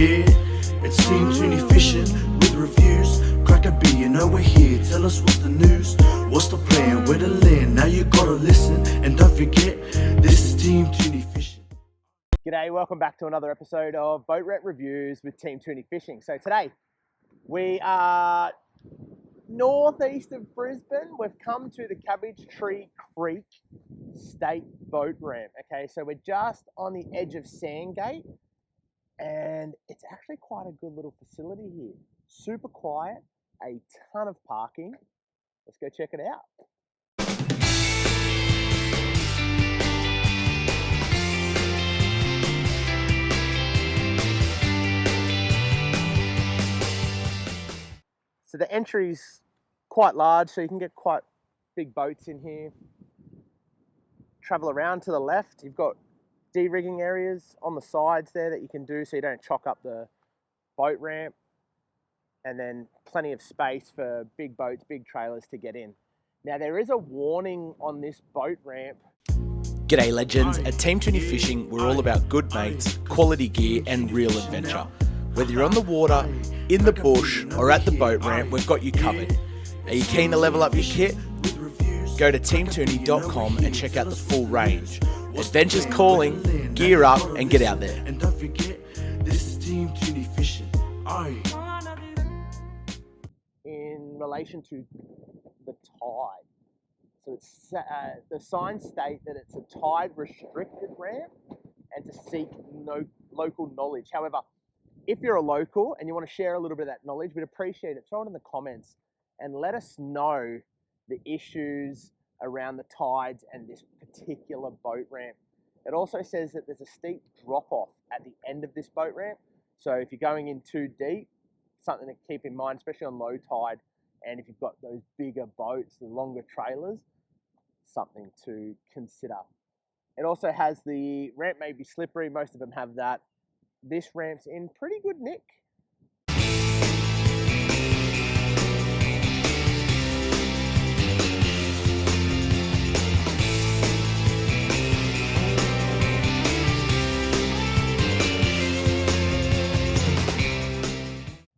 Yeah, it's Team Tooney fishing with reviews. Crack a beer, you know we're here. Tell us what's the news, what's the plan, where to land. Now you gotta listen, and don't forget, this is Team Tooney fishing. G'day, welcome back to another episode of Boat Ramp Reviews with Team Tooney Fishing. So today, we are northeast of Brisbane. We've come to the Cabbage Tree Creek State Boat Ramp. Okay, so we're just on the edge of Sandgate, and it's actually quite a good little facility here. Super quiet, a ton of parking. Let's go check it out. So the entry's quite large, so you can get quite big boats in here. Travel around to the left, you've got de-rigging areas on the sides there that you can do so you don't chock up the boat ramp. And then plenty of space for big boats, big trailers to get in. Now there is a warning on this boat ramp. G'day legends, at Team Tooney Fishing we're all about good mates, quality gear and real adventure. Whether you're on the water, in the bush or at the boat ramp, we've got you covered. Are you keen to level up your kit? Go to teamtooney.com and check out the full range. Adventure's calling, gear up and get out there. And don't forget, this is Team Tooney fishing. In relation to the tide. So it's the signs state that it's a tide restricted ramp and to seek no local knowledge. However, if you're a local and you want to share a little bit of that knowledge, we'd appreciate it. Throw it in the comments and let us know the issues around the tides and this particular boat ramp. It also says that there's a steep drop-off at the end of this boat ramp. So if you're going in too deep, something to keep in mind, especially on low tide, and if you've got those bigger boats, the longer trailers, something to consider. It also has the ramp may be slippery, most of them have that. This ramp's in pretty good nick.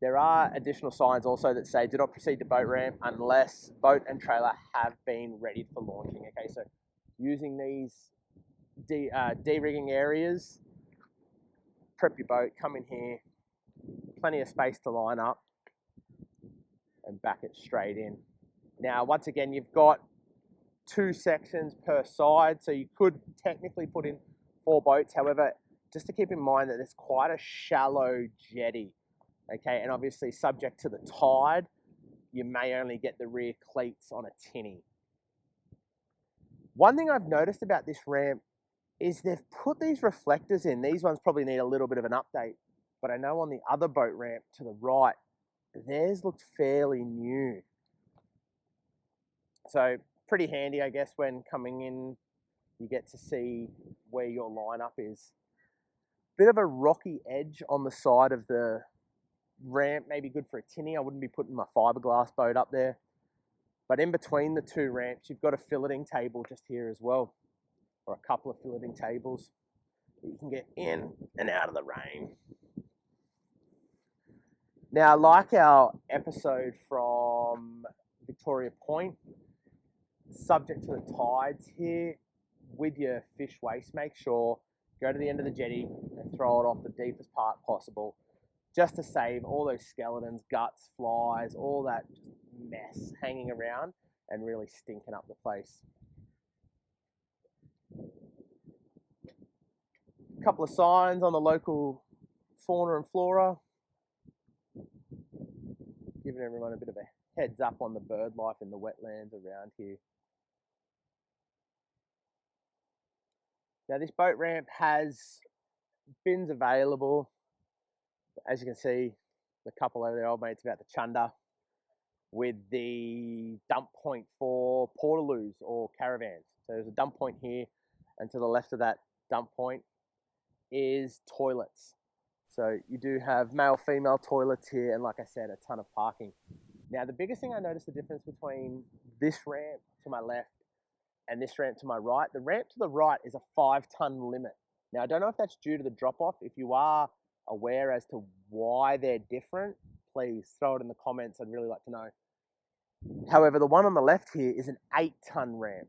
There are additional signs also that say do not proceed to boat ramp unless boat and trailer have been ready for launching. Okay, so using these de-rigging areas, prep your boat, come in here, plenty of space to line up and back it straight in. Now, once again, you've got 2 sections per side, so you could technically put in 4 boats. However, just to keep in mind that it's quite a shallow jetty, okay, and obviously subject to the tide, you may only get the rear cleats on a tinny. One thing I've noticed about this ramp is they've put these reflectors in. These ones probably need a little bit of an update, but I know on the other boat ramp to the right, theirs looked fairly new. So pretty handy, I guess, when coming in, you get to see where your lineup is. Bit of a rocky edge on the side of the ramp, maybe good for a tinny. I wouldn't be putting my fiberglass boat up there. But in between the 2 ramps, you've got a filleting table just here as well, or a couple of filleting tables that you can get in and out of the rain. Now, like our episode from Victoria Point, subject to the tides here, with your fish waste, make sure go to the end of the jetty and throw it off the deepest part possible, just to save all those skeletons, guts, flies, all that mess hanging around and really stinking up the place. A couple of signs on the local fauna and flora, giving everyone a bit of a heads up on the bird life in the wetlands around here. Now this boat ramp has bins available. As you can see, the couple over there, old mates about the chunder, with the dump point for portaloos or caravans. So there's a dump point here, and to the left of that dump point is toilets. So you do have male, female toilets here, and like I said, a ton of parking. Now, the biggest thing I noticed the difference between this ramp to my left and this ramp to my right, the ramp to the right is a 5-ton limit. Now, I don't know if that's due to the drop-off. If you are aware as to why they're different, please throw it in the comments. I'd really like to know. However, the one on the left here is an 8-ton ramp.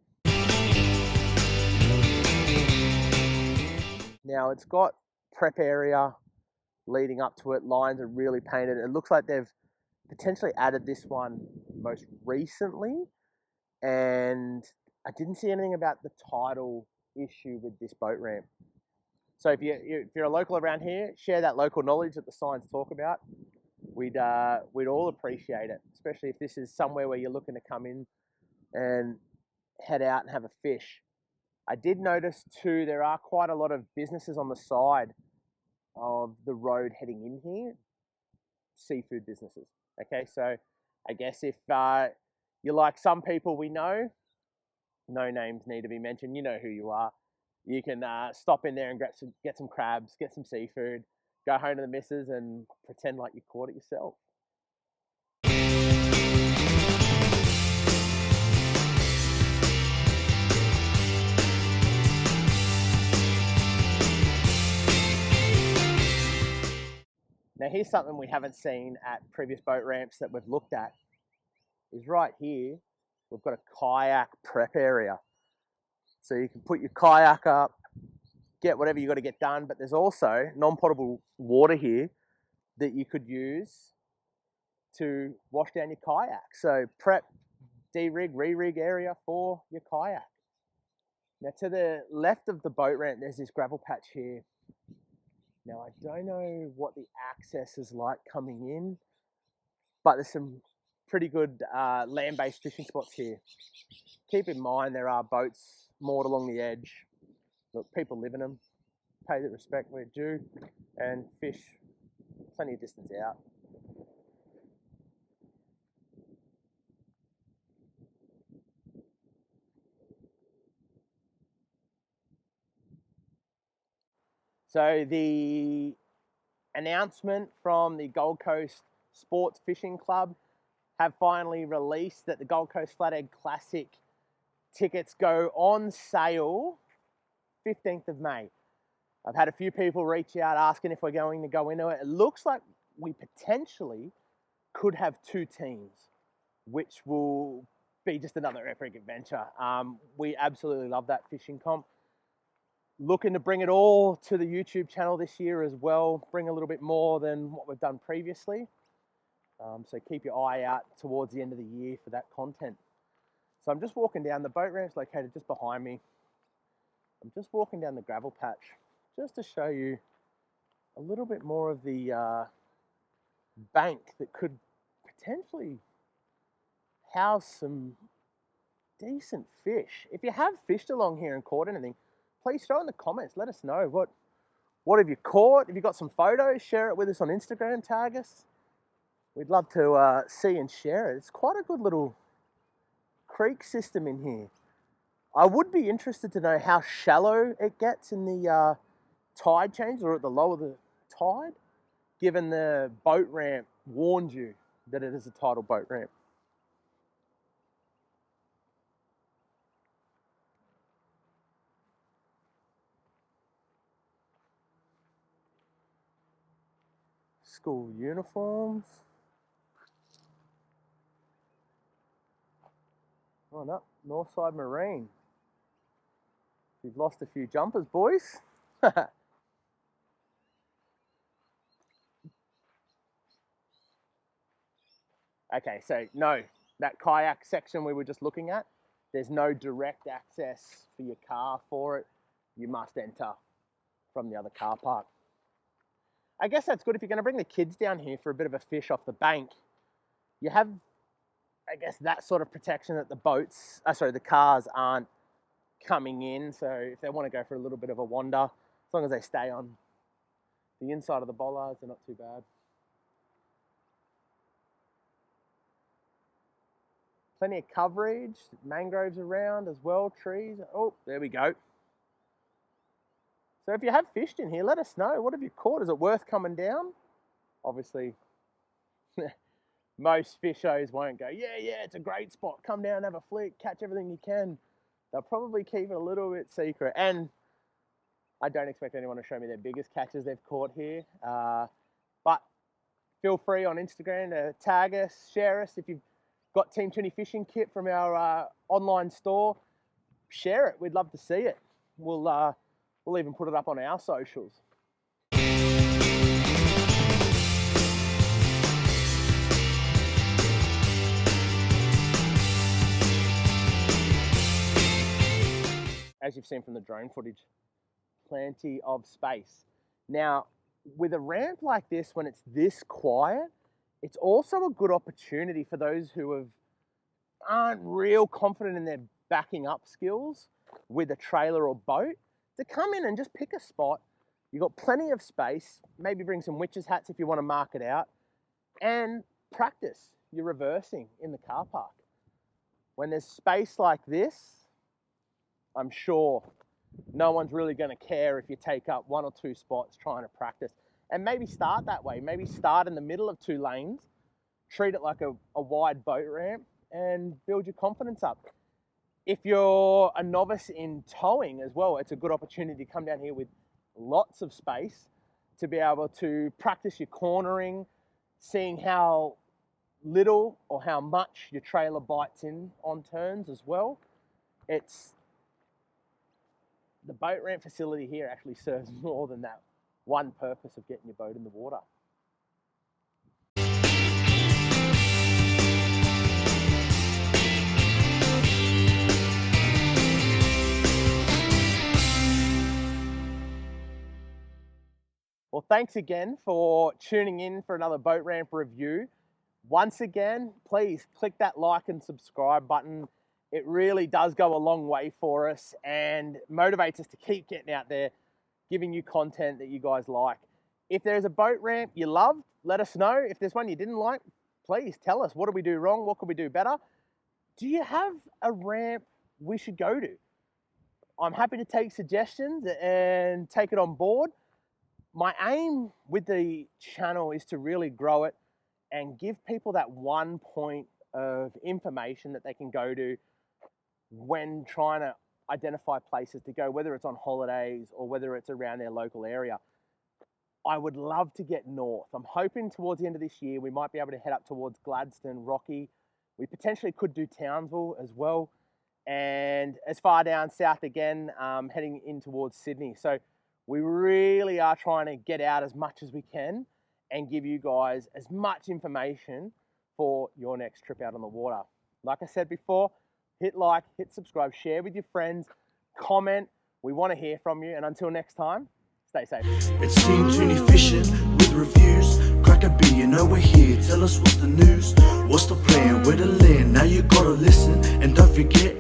Now it's got prep area leading up to it. Lines are really painted. It looks like they've potentially added this one most recently, and I didn't see anything about the tidal issue with this boat ramp. So if you're a local around here, share that local knowledge that the signs talk about. We'd all appreciate it, especially if this is somewhere where you're looking to come in and head out and have a fish. I did notice too, there are quite a lot of businesses on the side of the road heading in here, seafood businesses. Okay, so I guess if you're like some people we know, no names need to be mentioned, you know who you are. You can stop in there and get some crabs, get some seafood, go home to the missus and pretend like you caught it yourself. Now here's something we haven't seen at previous boat ramps that we've looked at, is right here, we've got a kayak prep area. So you can put your kayak up, get whatever you got to get done, but there's also non-potable water here that you could use to wash down your kayak. So prep, de-rig, re-rig area for your kayak. Now to the left of the boat ramp, there's this gravel patch here. Now I don't know what the access is like coming in, but there's some pretty good land-based fishing spots here. Keep in mind there are boats moored along the edge. Look, people live in them, pay the respect where due, and fish plenty of distance out. So the announcement from the Gold Coast Sports Fishing Club have finally released that the Gold Coast Flathead Classic tickets go on sale 15th of May. I've had a few people reach out asking if we're going to go into it. It looks like we potentially could have 2 teams, which will be just another epic adventure. We absolutely love that fishing comp. Looking to bring it all to the YouTube channel this year as well, bring a little bit more than what we've done previously. So keep your eye out towards the end of the year for that content. So I'm just walking down, the boat ramp's located just behind me. I'm just walking down the gravel patch just to show you a little bit more of the bank that could potentially house some decent fish. If you have fished along here and caught anything, please throw in the comments. Let us know what have you caught. If you got some photos, share it with us on Instagram, tag us. We'd love to see and share it. It's quite a good little creek system in here. I would be interested to know how shallow it gets in the tide change, or at the lower the tide, given the boat ramp warned you that it is a tidal boat ramp. School uniforms. Oh no, Northside Marine. You've lost a few jumpers, boys. Okay, so no, that kayak section we were just looking at, there's no direct access for your car for it. You must enter from the other car park. I guess that's good if you're going to bring the kids down here for a bit of a fish off the bank. You have, I guess, that sort of protection that the cars aren't coming in. So if they want to go for a little bit of a wander, as long as they stay on the inside of the bollards, they're not too bad. Plenty of coverage, mangroves around as well, trees. Oh, there we go. So if you have fished in here, let us know. What have you caught? Is it worth coming down? Obviously, most fishers won't go, yeah, it's a great spot. Come down, have a flick, catch everything you can. They'll probably keep it a little bit secret. And I don't expect anyone to show me their biggest catches they've caught here, but feel free on Instagram to tag us, share us. If you've got Team Tooney fishing kit from our online store, share it. We'd love to see it. We'll even put it up on our socials. As you've seen from the drone footage, plenty of space. Now, with a ramp like this, when it's this quiet, it's also a good opportunity for those who aren't real confident in their backing up skills with a trailer or boat to come in and just pick a spot. You've got plenty of space, maybe bring some witches hats if you want to mark it out, and practice your reversing in the car park. When there's space like this, I'm sure no one's really going to care if you take up 1 or 2 spots trying to practice. And maybe start that way. Maybe start in the middle of 2 lanes, treat it like a wide boat ramp, and build your confidence up. If you're a novice in towing as well, it's a good opportunity to come down here with lots of space to be able to practice your cornering, seeing how little or how much your trailer bites in on turns as well. The boat ramp facility here actually serves more than that one purpose of getting your boat in the water. Well, thanks again for tuning in for another boat ramp review. Once again, please click that like and subscribe button. It really does go a long way for us and motivates us to keep getting out there, giving you content that you guys like. If there's a boat ramp you love, let us know. If there's one you didn't like, please tell us. What did we do wrong? What could we do better? Do you have a ramp we should go to? I'm happy to take suggestions and take it on board. My aim with the channel is to really grow it and give people that one point of information that they can go to when trying to identify places to go, whether it's on holidays or whether it's around their local area. I would love to get north. I'm hoping towards the end of this year we might be able to head up towards Gladstone, Rocky. We potentially could do Townsville as well, and as far down south again, heading in towards Sydney. So we really are trying to get out as much as we can and give you guys as much information for your next trip out on the water. Like I said before, hit like, hit subscribe, share with your friends, comment. We want to hear from you. And until next time, stay safe. It's Team Tooney fishing with reviews. Crack a beer, you know we're here. Tell us what's the news, what's the plan, where to land. Now you gotta listen and don't forget.